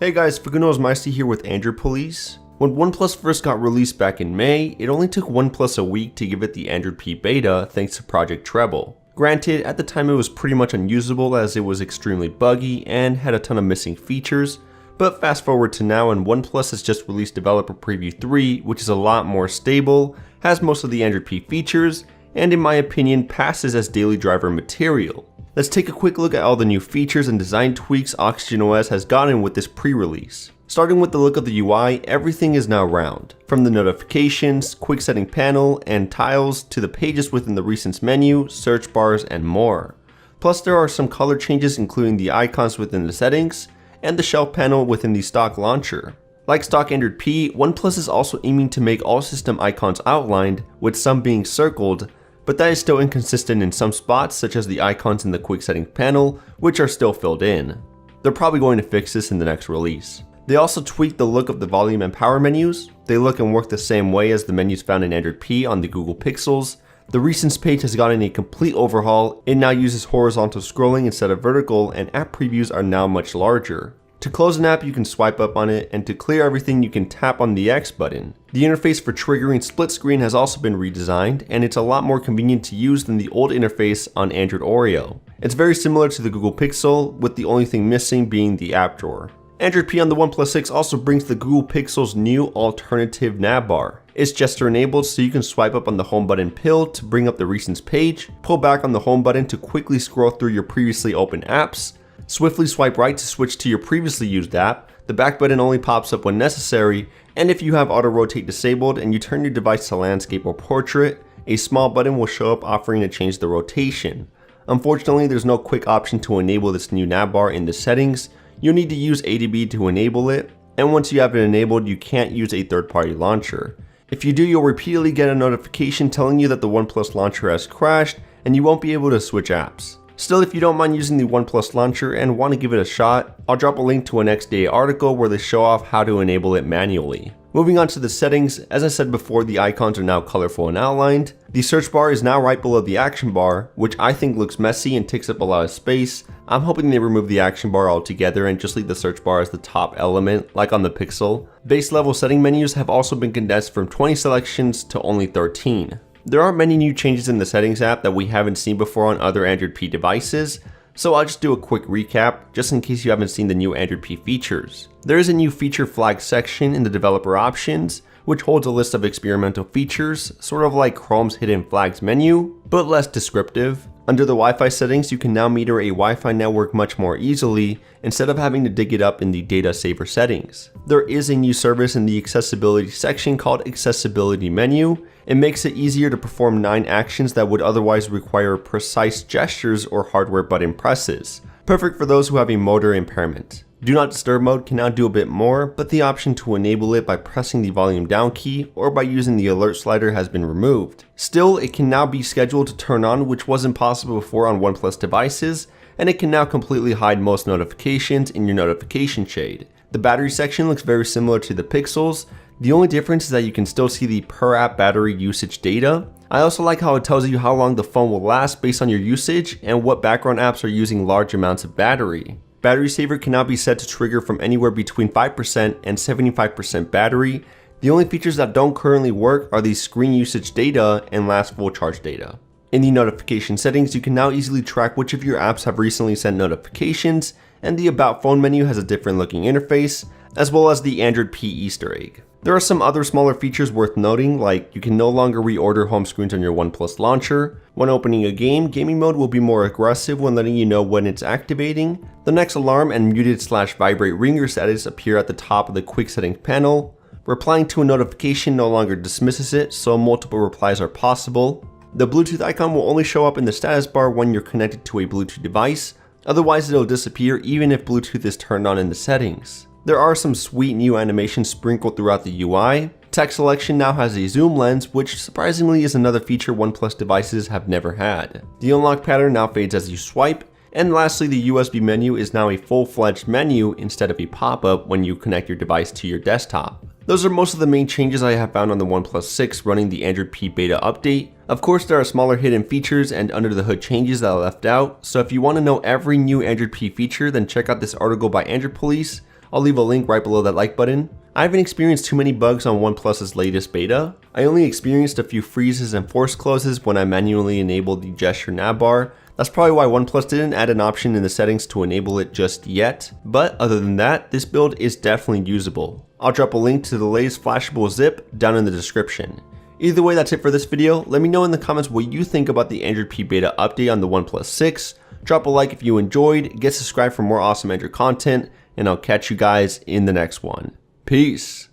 Hey guys, Fukuno's Meister here with Android Police. When OnePlus first got released back in May, it only took OnePlus a week to give it the Android P beta thanks to Project Treble. Granted, at the time it was pretty much unusable as it was extremely buggy and had a ton of missing features, but fast forward to now and OnePlus has just released Developer Preview 3, which is a lot more stable, has most of the Android P features, and in my opinion passes as daily driver material. Let's take a quick look at all the new features and design tweaks OxygenOS has gotten with this pre-release. Starting with the look of the UI, everything is now round. From the notifications, quick setting panel, and tiles to the pages within the recents menu, search bars, and more. Plus there are some color changes including the icons within the settings, and the shelf panel within the stock launcher. Like stock Android P, OnePlus is also aiming to make all system icons outlined, with some being circled, but that is still inconsistent in some spots such as the icons in the quick settings panel, which are still filled in. They're probably going to fix this in the next release. They also tweaked the look of the volume and power menus. They look and work the same way as the menus found in Android P on the Google Pixels. The Recents page has gotten a complete overhaul. It now uses horizontal scrolling instead of vertical, and app previews are now much larger. To close an app, you can swipe up on it, and to clear everything, you can tap on the X button. The interface for triggering split screen has also been redesigned, and it's a lot more convenient to use than the old interface on Android Oreo. It's very similar to the Google Pixel, with the only thing missing being the app drawer. Android P on the OnePlus 6 also brings the Google Pixel's new alternative nav bar. It's gesture enabled, so you can swipe up on the home button pill to bring up the Recents page, pull back on the home button to quickly scroll through your previously opened apps, swiftly swipe right to switch to your previously used app, the back button only pops up when necessary, and if you have auto rotate disabled and you turn your device to landscape or portrait, a small button will show up offering to change the rotation. Unfortunately, there's no quick option to enable this new nav bar in the settings. You'll need to use ADB to enable it, and once you have it enabled, you can't use a third-party launcher. If you do, you'll repeatedly get a notification telling you that the OnePlus launcher has crashed, and you won't be able to switch apps. Still, if you don't mind using the OnePlus launcher and want to give it a shot, I'll drop a link to an XDA article where they show off how to enable it manually. Moving on to the settings, as I said before, the icons are now colorful and outlined. The search bar is now right below the action bar, which I think looks messy and takes up a lot of space. I'm hoping they remove the action bar altogether and just leave the search bar as the top element, like on the Pixel. Base level setting menus have also been condensed from 20 selections to only 13. There aren't many new changes in the settings app that we haven't seen before on other Android P devices, so I'll just do a quick recap just in case you haven't seen the new Android P features. There is a new feature flag section in the developer options, which holds a list of experimental features, sort of like Chrome's hidden flags menu, but less descriptive. Under the Wi-Fi settings, you can now meter a Wi-Fi network much more easily instead of having to dig it up in the data saver settings. There is a new service in the accessibility section called Accessibility Menu. It makes it easier to perform 9 actions that would otherwise require precise gestures or hardware button presses. Perfect for those who have a motor impairment. Do Not Disturb mode can now do a bit more, but the option to enable it by pressing the volume down key or by using the alert slider has been removed. Still, it can now be scheduled to turn on, which wasn't possible before on OnePlus devices, and it can now completely hide most notifications in your notification shade. The battery section looks very similar to the Pixels. The only difference is that you can still see the per app battery usage data. I also like how it tells you how long the phone will last based on your usage and what background apps are using large amounts of battery. Battery saver can now be set to trigger from anywhere between 5% and 75% battery. The only features that don't currently work are the screen usage data and last full charge data. In the notification settings, you can now easily track which of your apps have recently sent notifications, and the About Phone menu has a different looking interface, as well as the Android P Easter egg. There are some other smaller features worth noting, like you can no longer reorder home screens on your OnePlus launcher. When opening a game, gaming mode will be more aggressive when letting you know when it's activating. The next alarm and muted/vibrate ringer status appear at the top of the quick settings panel. Replying to a notification no longer dismisses it, so multiple replies are possible. The Bluetooth icon will only show up in the status bar when you're connected to a Bluetooth device. Otherwise, it'll disappear even if Bluetooth is turned on in the settings. There are some sweet new animations sprinkled throughout the UI. Text selection now has a zoom lens, which surprisingly is another feature OnePlus devices have never had. The unlock pattern now fades as you swipe. And lastly, the USB menu is now a full-fledged menu instead of a pop-up when you connect your device to your desktop. Those are most of the main changes I have found on the OnePlus 6 running the Android P beta update. Of course, there are smaller hidden features and under the hood changes that I left out, so if you want to know every new Android P feature, then check out this article by Android Police. I'll leave a link right below that like button. I haven't experienced too many bugs on OnePlus's latest beta. I only experienced a few freezes and force closes when I manually enabled the gesture navbar. That's probably why OnePlus didn't add an option in the settings to enable it just yet, but other than that, this build is definitely usable. I'll drop a link to the latest flashable zip down in the description. Either way, that's it for this video. Let me know in the comments what you think about the Android P beta update on the OnePlus 6. Drop a like if you enjoyed, get subscribed for more awesome Android content, and I'll catch you guys in the next one. Peace.